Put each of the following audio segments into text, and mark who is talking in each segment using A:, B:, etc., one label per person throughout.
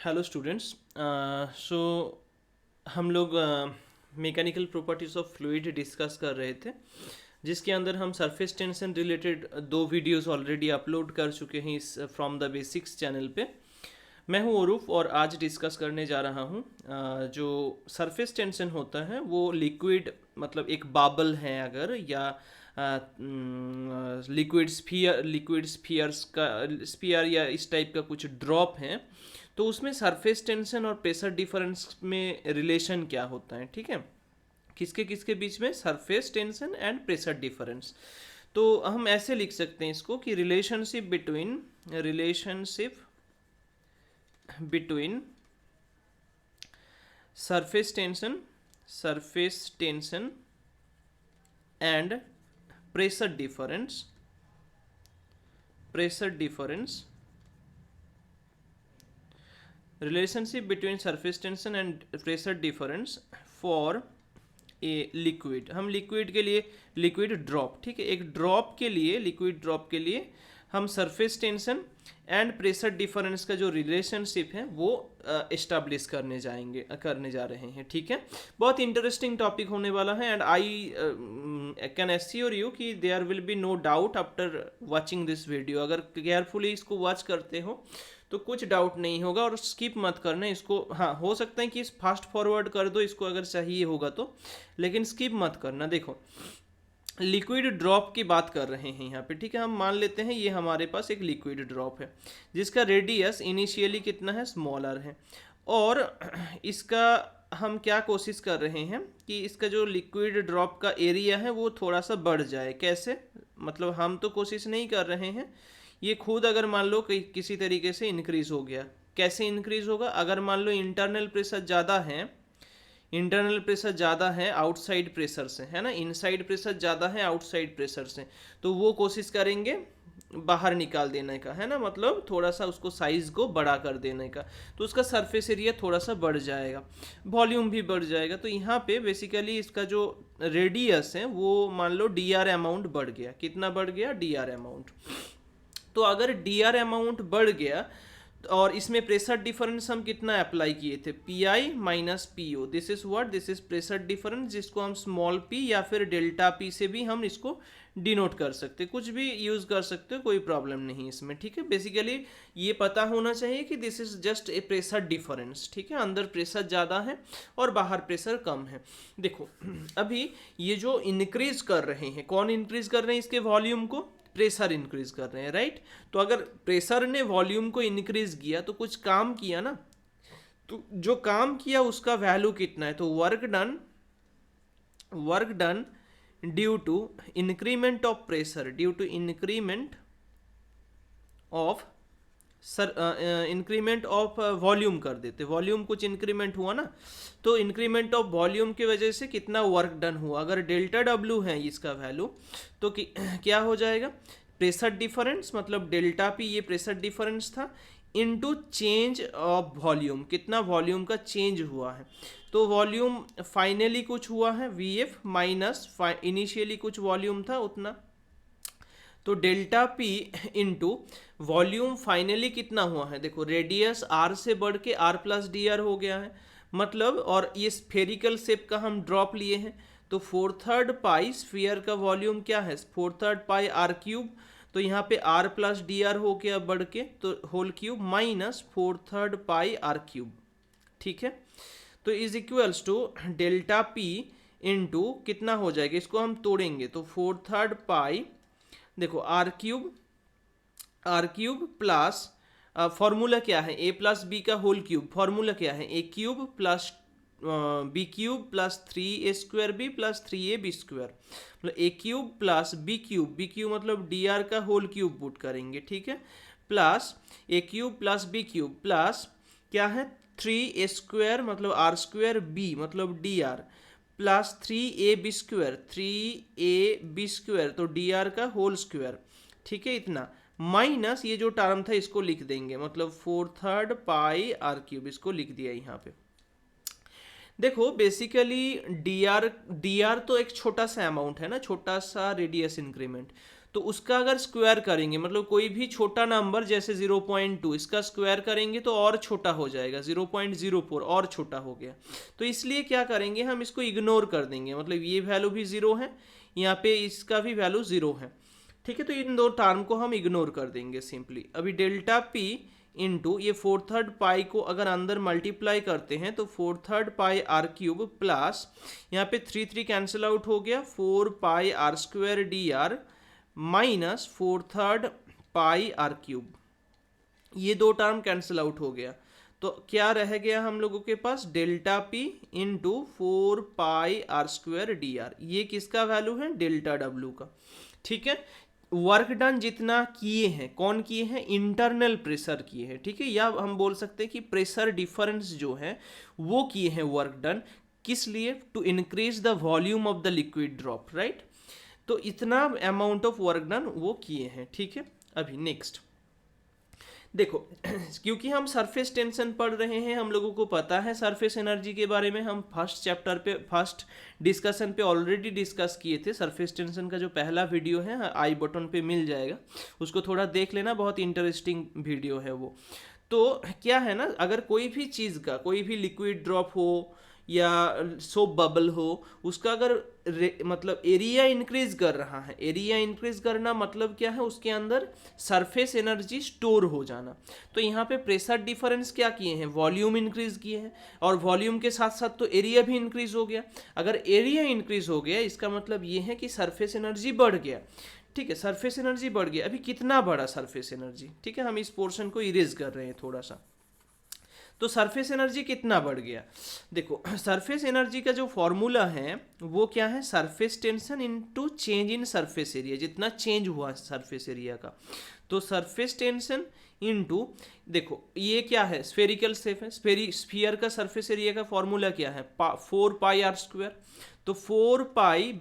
A: Hello students. सो हम लोग mechanical properties of fluid discuss कर रहे थे, जिसके अंदर हम सरफेस टेंशन रिलेटेड दो वीडियोस ऑलरेडी अपलोड कर चुके हैं इस फ्रॉम द बेसिक्स चैनल पे। मैं हूं अरूप और आज डिस्कस करने जा रहा हूं जो सरफेस टेंशन होता है वो लिक्विड मतलब एक बाबल है अगर, या लिक्विड स्फीयर्स का स्फीयर या इस टाइप का कुछ ड्रॉप है, तो उसमें सरफेस टेंशन और प्रेशर डिफरेंस में रिलेशन क्या होता है। ठीक है, किसके किसके बीच में surface tension and pressure difference. तो हम ऐसे लिख सकते हैं इसको कि relationship between surface tension and pressure difference relationship between surface tension and pressure difference for a liquid. हम लिक्विड के लिए लिक्विड ड्रॉप, ठीक है, एक ड्रॉप के लिए लिक्विड ड्रॉप के लिए हम surface tension and pressure difference का जो रिलेशनशिप है वो इस्टेब्लिश करने जा रहे हैं। ठीक है, बहुत इंटरेस्टिंग टॉपिक होने वाला है and I can assure you कि there will be no doubt after watching this video. अगर केयरफुली इसको वॉच करते हो तो कुछ डाउट नहीं होगा, और स्किप मत करना इसको। हाँ, हो सकता है कि इस फास्ट फॉरवर्ड कर दो इसको अगर चाहिए होगा तो, लेकिन स्किप मत करना। देखो, लिक्विड ड्रॉप की बात कर रहे हैं यहाँ पे, ठीक है। हम मान लेते हैं ये हमारे पास एक लिक्विड ड्रॉप है जिसका रेडियस इनिशियली कितना है, स्मॉलर है, और इसका हम क्या कोशिश कर रहे हैं कि इसका जो लिक्विड ड्रॉप का एरिया है वो थोड़ा सा बढ़ जाए। कैसे, मतलब हम तो कोशिश नहीं कर रहे हैं, ये खुद अगर मान लो कि किसी तरीके से इंक्रीज हो गया। कैसे इंक्रीज होगा, अगर मान लो इंटरनल प्रेशर ज़्यादा है आउटसाइड प्रेशर से, है ना, इनसाइड प्रेशर ज़्यादा है आउटसाइड प्रेशर से, तो वो कोशिश करेंगे बाहर निकाल देने का, है ना, मतलब थोड़ा सा उसको साइज़ को बड़ा कर देने का, तो उसका सरफेस एरिया थोड़ा सा बढ़ जाएगा, वॉल्यूम भी बढ़ जाएगा। तो यहाँ पे बेसिकली इसका जो रेडियस है वो मान लो डी आर अमाउंट बढ़ गया। कितना बढ़ गया, डी आर अमाउंट। तो अगर डी आर अमाउंट बढ़ गया और इसमें प्रेशर डिफरेंस हम कितना अप्लाई किए थे, P I minus P O, this is pressure difference, जिसको हम स्मॉल पी या फिर डेल्टा पी से भी हम इसको डिनोट कर सकते, कुछ भी यूज कर सकते हो, कोई प्रॉब्लम नहीं इसमें। ठीक है, बेसिकली ये पता होना चाहिए कि this is just a pressure difference. ठीक है, अंदर प्रेशर ज़्यादा है और बाहर प्रेशर कम है। देखो, अभी ये जो इंक्रीज कर रहे हैं, कौन इंक्रीज कर रहे हैं इसके वॉल्यूम को, प्रेशर इंक्रीज कर रहे हैं, राइट। तो अगर प्रेशर ने वॉल्यूम को इंक्रीज किया तो कुछ काम किया ना, तो जो काम किया उसका वैल्यू कितना है, तो work done due to increment of pressure, due to of increment of volume कर देते, वॉल्यूम कुछ इंक्रीमेंट हुआ ना, तो इंक्रीमेंट ऑफ वॉल्यूम की वजह से कितना वर्क डन हुआ। अगर डेल्टा डब्ल्यू है इसका वैल्यू, तो क्या हो जाएगा, प्रेशर डिफरेंस मतलब डेल्टा पी, ये प्रेशर डिफरेंस था, इनटू चेंज ऑफ वॉल्यूम, कितना वॉल्यूम का चेंज हुआ है। तो वॉल्यूम फाइनली कुछ हुआ है वी एफ माइनस इनिशियली कुछ वॉल्यूम था उतना, तो delta P into volume finally कितना हुआ है। देखो, रेडियस आर से बढ़ के आर प्लस डी आर हो गया है, मतलब, और ये स्फेरिकल शेप का हम ड्रॉप लिए हैं, तो 4/3 पाई स्फीयर का वॉल्यूम क्या है, 4/3 पाई आर क्यूब, तो यहाँ पे आर प्लस डी आर हो गया बढ़ के, तो whole cube minus 4/3 pi R cube. ठीक है, तो is equals to delta P into कितना हो जाएगा, इसको हम तोड़ेंगे तो 4/3 पाई, देखो आर क्यूब प्लस फॉर्मूला क्या है, ए प्लस बी का होल क्यूब, फॉर्मूला क्या है, A cube plus B cube plus 3a² B plus 3ab square, मतलब A cube plus B cube मतलब डी आर का होल क्यूब पुट करेंगे। ठीक है, plus A cube plus B cube plus क्या है 3a² मतलब r² बी मतलब डी आर प्लस 3ab² तो डी आर का होल स्क्वायर। ठीक है, इतना माइनस ये जो टर्म था इसको लिख देंगे, मतलब 4/3 पाई आर क्यूब, इसको लिख दिया यहाँ पे। देखो, बेसिकली डी आर तो एक छोटा सा अमाउंट है ना, छोटा सा रेडियस इंक्रीमेंट, तो उसका अगर स्क्वायर करेंगे, मतलब कोई भी छोटा नंबर जैसे 0.2, इसका स्क्वायर करेंगे तो और छोटा हो जाएगा, 0.04 और छोटा हो गया। तो इसलिए क्या करेंगे, हम इसको इग्नोर कर देंगे, मतलब ये वैल्यू भी ज़ीरो है, यहाँ पे इसका भी वैल्यू ज़ीरो है, ठीक है। तो इन दो टर्म को हम इग्नोर कर देंगे सिंपली। अभी डेल्टा पी इंटू ये 4/3 पाई को अगर अंदर मल्टीप्लाई करते हैं तो 4/3 पाई आर क्यूब प्लस यहाँ पे 3 कैंसिल आउट हो गया, 4 pi R square D R minus 4/3 pi R cube, ये दो टर्म कैंसिल आउट हो गया। तो क्या रह गया हम लोगों के पास, delta P into 4 pi R square D R, ये किसका वैल्यू है, डेल्टा डब्ल्यू का, ठीक है। वर्क डन जितना किए हैं, कौन किए हैं, इंटरनल प्रेशर किए हैं, ठीक है, या हम बोल सकते हैं कि प्रेशर डिफरेंस जो है वो किए हैं वर्क डन, किस लिए, to increase the volume of the liquid drop, right. तो इतना अमाउंट ऑफ वर्क डन वो किए हैं, ठीक है। अभी नेक्स्ट देखो, क्योंकि हम सरफेस टेंशन पढ़ रहे हैं, हम लोगों को पता है सरफेस एनर्जी के बारे में, हम फर्स्ट चैप्टर पे फर्स्ट डिस्कशन पे ऑलरेडी डिस्कस किए थे। सरफेस टेंशन का जो पहला वीडियो है आई बटन पे मिल जाएगा, उसको थोड़ा देख लेना, बहुत इंटरेस्टिंग वीडियो है वो। तो क्या है ना, अगर कोई भी चीज़ का कोई भी लिक्विड ड्रॉप हो या सोप बबल हो, उसका अगर मतलब एरिया इंक्रीज कर रहा है, एरिया इंक्रीज करना मतलब क्या है, उसके अंदर सरफेस एनर्जी स्टोर हो जाना। तो यहाँ पे प्रेशर डिफरेंस क्या किए हैं, वॉल्यूम इंक्रीज किए हैं, और वॉल्यूम के साथ साथ तो एरिया भी इंक्रीज हो गया। अगर एरिया इंक्रीज हो गया इसका मतलब ये है कि सरफेस एनर्जी बढ़ गया, ठीक है, सरफेस एनर्जी बढ़ गया। अभी कितना बढ़ा सरफेस एनर्जी, ठीक है, हम इस पोर्शन को इरेज कर रहे हैं थोड़ा सा। तो सरफेस एनर्जी कितना बढ़ गया, देखो सरफेस एनर्जी का जो फॉर्मूला है वो क्या है, surface tension into change in surface area, जितना चेंज हुआ सरफेस एरिया का। तो सरफेस टेंशन इनटू, देखो ये क्या है, स्फेरिकल शेप है, स्फीयर का सरफेस एरिया का फॉर्मूला क्या है, 4 पाई आर स्क्वायर। तो 4 पाई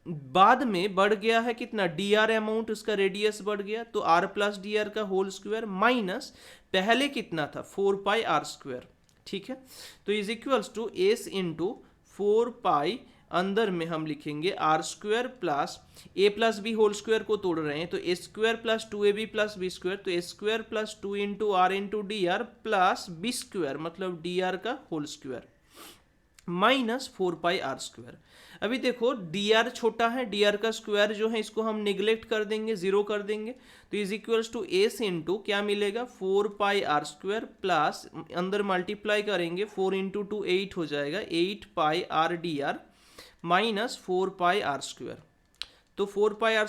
A: बाद में बढ़ गया है कितना, डी आर अमाउंट, उसका रेडियस बढ़ गया, तो आर प्लस डी आर का होल स्क्वायर माइनस पहले कितना था, 4 पाई आर स्क्वायर, ठीक है। तो is equals to S into 4 pi, अंदर में हम लिखेंगे R square plus A plus B whole square को तोड़ रहे हैं तो A square plus 2ab plus B square, तो A square plus 2 into R into D R plus B square मतलब डी आर का whole square minus 4 pi R square. अभी देखो डी आर छोटा है, डी आर का स्क्वायर जो है इसको हम निगलेक्ट कर देंगे, जीरो कर देंगे, तो is equals to S into क्या मिलेगा, 4 पाई आर स्क्वायर प्लस अंदर मल्टीप्लाई करेंगे 4 इंटू 2 8 हो जाएगा, 8 pi R D R minus 4 pi R square. तो 4 pi R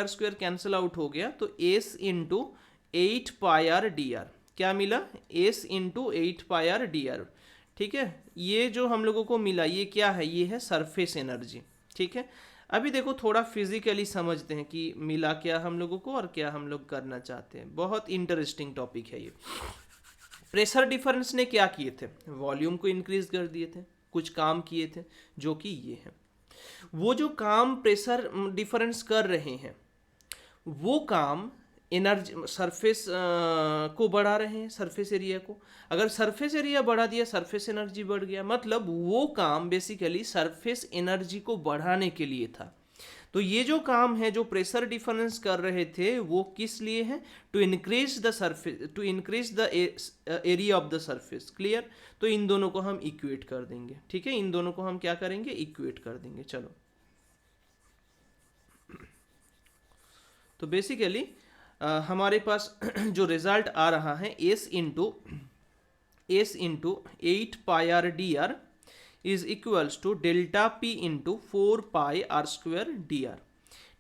A: square cancel out हो गया, तो S into 8 pi R D R क्या मिला, S into 8 pi R D R, ठीक है। ये जो हम लोगों को मिला ये क्या है, ये है सरफेस एनर्जी, ठीक है। अभी देखो थोड़ा फिजिकली समझते हैं कि मिला क्या हम लोगों को और क्या हम लोग करना चाहते हैं, बहुत इंटरेस्टिंग टॉपिक है ये। प्रेशर डिफरेंस ने क्या किए थे, वॉल्यूम को इंक्रीज कर दिए थे, कुछ काम किए थे जो कि ये है। वो जो काम प्रेशर डिफरेंस कर रहे हैं वो काम एनर्जी सरफेस को बढ़ा रहे हैं, सरफेस एरिया को। अगर सरफेस एरिया बढ़ा दिया सरफेस एनर्जी बढ़ गया, मतलब वो काम बेसिकली सरफेस एनर्जी को बढ़ाने के लिए था। तो ये जो काम है जो प्रेशर डिफरेंस कर रहे थे वो किस लिए है, to increase the surface, to increase the area of the surface, clear. तो इन दोनों को हम इक्वेट कर देंगे, ठीक है, इन दोनों को हम क्या करेंगे, इक्वेट कर देंगे। चलो तो बेसिकली हमारे पास जो रिजल्ट आ रहा है S into 8 pi R D R is equals to delta P into 4 pi R square D R,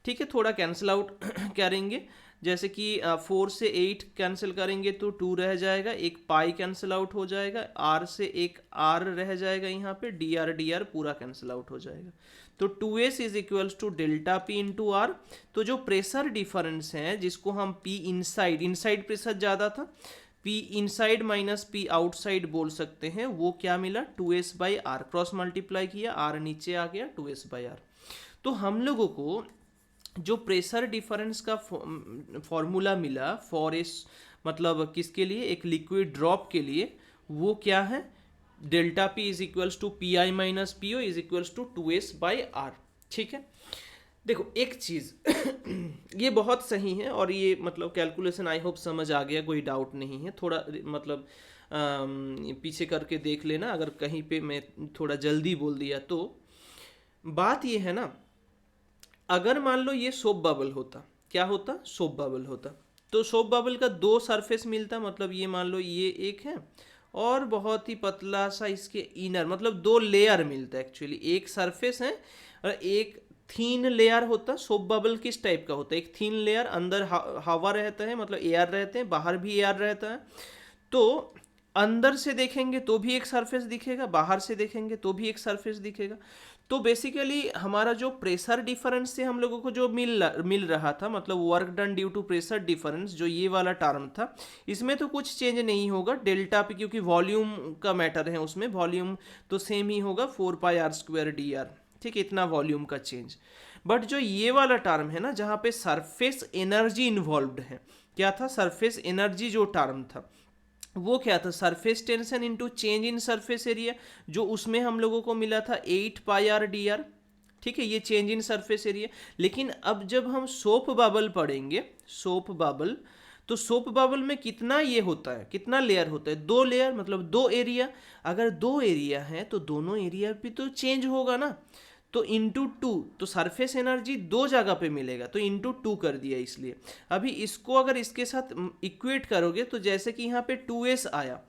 A: ठीक है। थोड़ा कैंसिल आउट करेंगे, जैसे कि 4 से 8 कैंसिल करेंगे तो 2 रह जाएगा, एक पाई कैंसिल आउट हो जाएगा, आर से एक आर रह जाएगा, यहाँ पे डी आर पूरा कैंसिल आउट हो जाएगा। तो 2s is equals to delta P into R. तो जो प्रेशर डिफरेंस है जिसको हम पी इनसाइड प्रेशर ज़्यादा था, P inside minus P outside बोल सकते हैं, वो क्या मिला, 2s by R, cross multiply किया, आर नीचे आ गया, 2s बाई आर। तो हम लोगों को जो प्रेशर डिफरेंस का फॉर्मूला मिला फॉर एस, मतलब किसके लिए, एक लिक्विड ड्रॉप के लिए, वो क्या है, delta P is equals to P I minus P O is equals to 2s by R, ठीक है। देखो एक चीज़ ये बहुत सही है, और ये मतलब कैलकुलेशन आई होप समझ आ गया, कोई डाउट नहीं है। थोड़ा मतलब पीछे करके देख लेना अगर कहीं पे मैं थोड़ा जल्दी बोल दिया तो। बात ये है ना, अगर मान लो ये सोप बबल होता, क्या होता, सोप बबल होता, तो सोप बबल का दो सरफेस मिलता, मतलब ये मान लो ये एक है और बहुत ही पतला सा इसके इनर, मतलब दो लेयर मिलता है एक्चुअली, एक सरफेस है और एक थीन लेयर होता। सोप बबल किस टाइप का होता है, एक थीन लेयर, अंदर हवा रहता है, मतलब एयर रहते हैं, बाहर भी एयर रहता है। तो अंदर से देखेंगे तो भी एक सरफेस दिखेगा, बाहर से देखेंगे तो भी एक सरफेस दिखेगा। तो बेसिकली हमारा जो प्रेशर डिफरेंस से हम लोगों को जो मिल रहा था, मतलब work done due to pressure difference, जो ये वाला टर्म था, इसमें तो कुछ चेंज नहीं होगा डेल्टा पे, क्योंकि वॉल्यूम का मैटर है उसमें, वॉल्यूम तो सेम ही होगा 4πr²dr, ठीक है, इतना वॉल्यूम का चेंज। बट जो ये वाला टर्म है ना, जहाँ पे सरफेस एनर्जी इन्वॉल्व्ड है, क्या था, सरफेस एनर्जी जो टर्म था वो क्या था, surface tension into change in surface area, जो उसमें हम लोगों को मिला था 8πr/dr, ठीक है, ये चेंज इन सरफेस एरिया। लेकिन अब जब हम सोप बबल पढ़ेंगे, सोप बबल, तो सोप बबल में कितना ये होता है, कितना लेयर होता है, दो लेयर, मतलब दो एरिया। अगर दो एरिया है तो दोनों एरिया भी तो चेंज होगा ना, तो इंटू टू, तो सरफेस एनर्जी दो जगह पे मिलेगा, तो इंटू टू कर दिया इसलिए। अभी इसको अगर इसके साथ इक्वेट करोगे तो जैसे कि यहाँ पे 2s आया,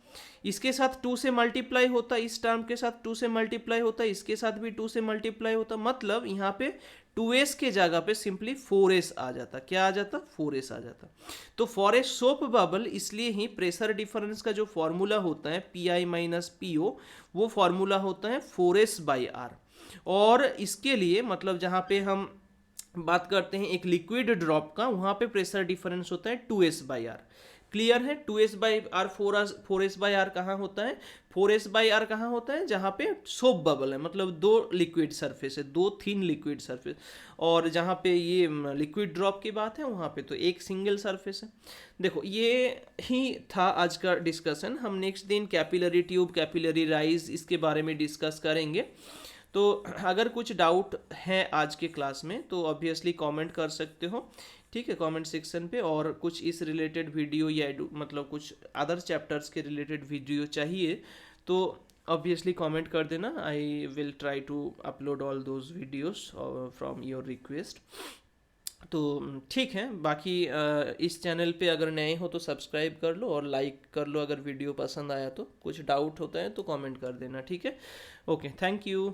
A: इसके साथ 2 से मल्टीप्लाई होता, इस टर्म के साथ 2 से मल्टीप्लाई होता, इसके साथ भी 2 से मल्टीप्लाई होता, मतलब यहाँ पे 2s के जगह पे सिंपली 4s आ जाता। क्या आ जाता, 4s आ जाता। तो फॉर ए सोप बबल, इसलिए ही प्रेशर डिफरेंस का जो फॉर्मूला होता है Pi - Po, वो फॉर्मूला होता है 4s/r। और इसके लिए मतलब जहाँ पे हम बात करते हैं एक लिक्विड ड्रॉप का, वहाँ पे प्रेशर डिफरेंस होता है 2s/r। क्लियर है, 2s/r, 4s/r कहाँ होता है, 4s/r कहाँ होता है, जहाँ पे सोप बबल है, मतलब दो लिक्विड सरफेस है, दो थिन लिक्विड सरफेस। और जहाँ पे ये लिक्विड ड्रॉप की बात है वहाँ पे तो एक सिंगल सरफेस है। देखो ये ही था आज का डिस्कशन। हम नेक्स्ट दिन कैपिलरी ट्यूब, कैपिलरी राइज, इसके बारे में डिस्कस करेंगे। तो अगर कुछ डाउट है आज के क्लास में तो ऑब्वियसली कमेंट कर सकते हो, ठीक है, कमेंट सेक्शन पे। और कुछ इस रिलेटेड वीडियो या मतलब कुछ अदर चैप्टर्स के रिलेटेड वीडियो चाहिए तो ऑब्वियसली कमेंट कर देना। I will try to upload all those videos from your request. तो ठीक है, बाकी इस चैनल पे अगर नए हो तो सब्सक्राइब कर लो और लाइक कर लो अगर वीडियो पसंद आया तो। कुछ डाउट होता है तो कमेंट कर देना, ठीक है। Okay, thank you.